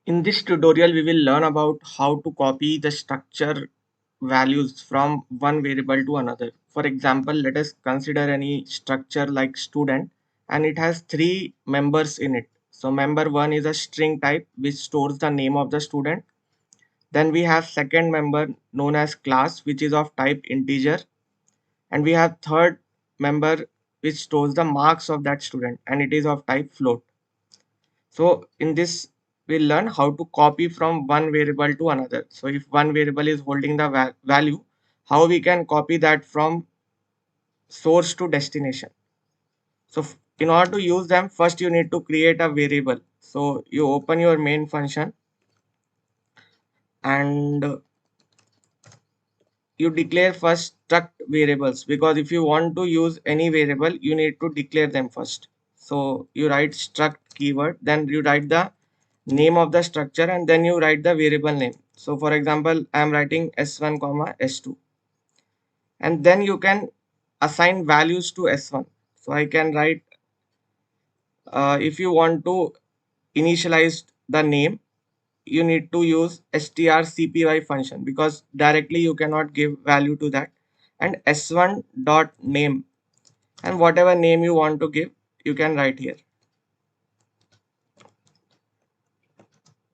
In this tutorial, we will learn about how to copy the structure values from one variable to another. For example, let us consider any structure like student, and it has three members in it. So member one is a string type which stores the name of the student. Then we have second member known as class, which is of type integer. And we have third member which stores the marks of that student, and it is of type float. So in this, we'll learn how to copy from one variable to another. So if one variable is holding the value, how we can copy that from source to destination. So in order to use them, first you need to create a variable. So you open your main function and you declare first struct variables, because if you want to use any variable, you need to declare them first. So you write struct keyword, then you write the name of the structure, and then you write the variable name. So for example, I am writing s1 comma s2, and then you can assign values to s1. So I can write, if you want to initialize the name, you need to use strcpy function, because directly you cannot give value to that. And s1 dot name, and whatever name you want to give, you can write here.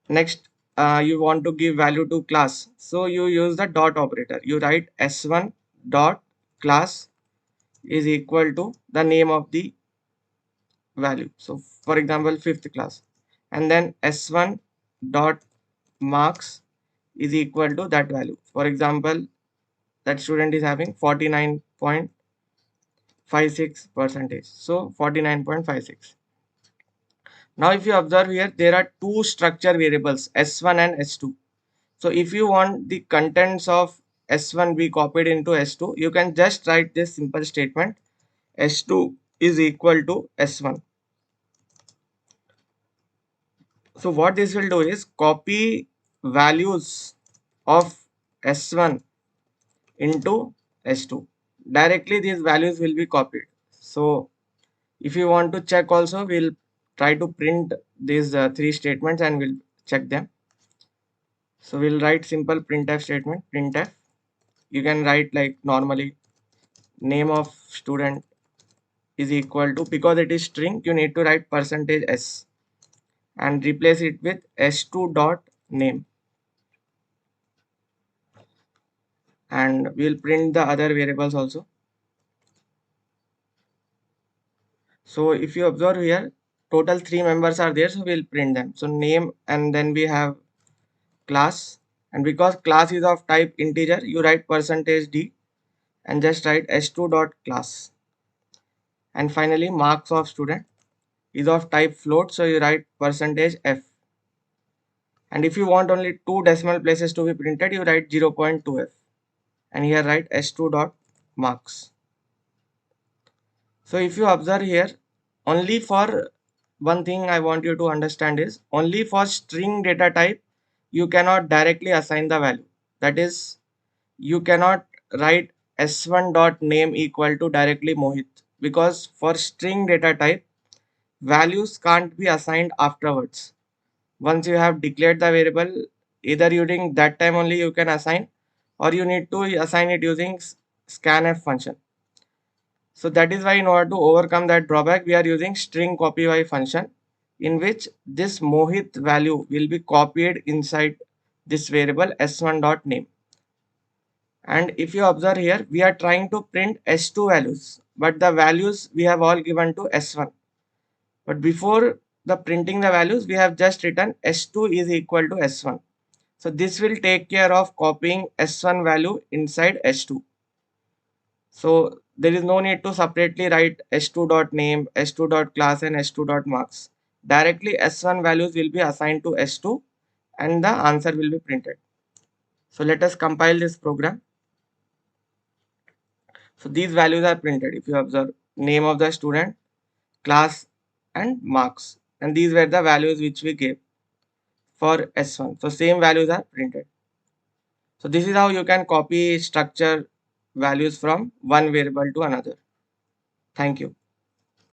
Next, you want to give value to class, so you use the dot operator. You write s1 dot class is equal to the name of the value, so for example fifth class. And then s1 dot marks is equal to that value. For example, that student is having 49.56 percentage, so 49.56. Now if you observe here, there are two structure variables s1 and s2. So if you want the contents of S1 be copied into S2, you can just write this simple statement: S2 is equal to S1. So what this will do is copy values of S1 into S2. Directly these values will be copied. So if you want to check also, we'll try to print these three statements and we'll check them. So we'll write simple printf statement, printf. You can write like normally name of student is equal to, because it is string, you need to write percentage s and replace it with s2 dot name, and we'll print the other variables also. So if you observe here, total three members are there, so we'll print them. So name, and then we have class, and because class is of type integer, you write percentage d and just write s2 dot class. And finally marks of student is of type float, so you write percentage f. And if you want only two decimal places to be printed, you write 0.2f, and here write s2 dot marks. So if you observe here, only for one thing I want you to understand is, only for string data type you cannot directly assign the value. That is, you cannot write s1 dot name equal to directly Mohit, because for string data type values can't be assigned afterwards. Once you have declared the variable, either during that time only you can assign, or you need to assign it using scanf function. So that is why, in order to overcome that drawback, we are using string copy function, in which this Mohit value will be copied inside this variable s1 dot name. And if you observe here, we are trying to print s2 values, but the values we have all given to s1. But before the printing the values, we have just written s2 is equal to s1. So this will take care of copying s1 value inside s2. So there is no need to separately write s2 dot name, s2 dot class, and s2 dot marks. Directly s1 values will be assigned to s2 and the answer will be printed. So let us compile this program. So these values are printed. If you observe, name of the student, class, and marks, and these were the values which we gave for s1. So same values are printed. So this is how you can copy structure values from one variable to another. Thank you.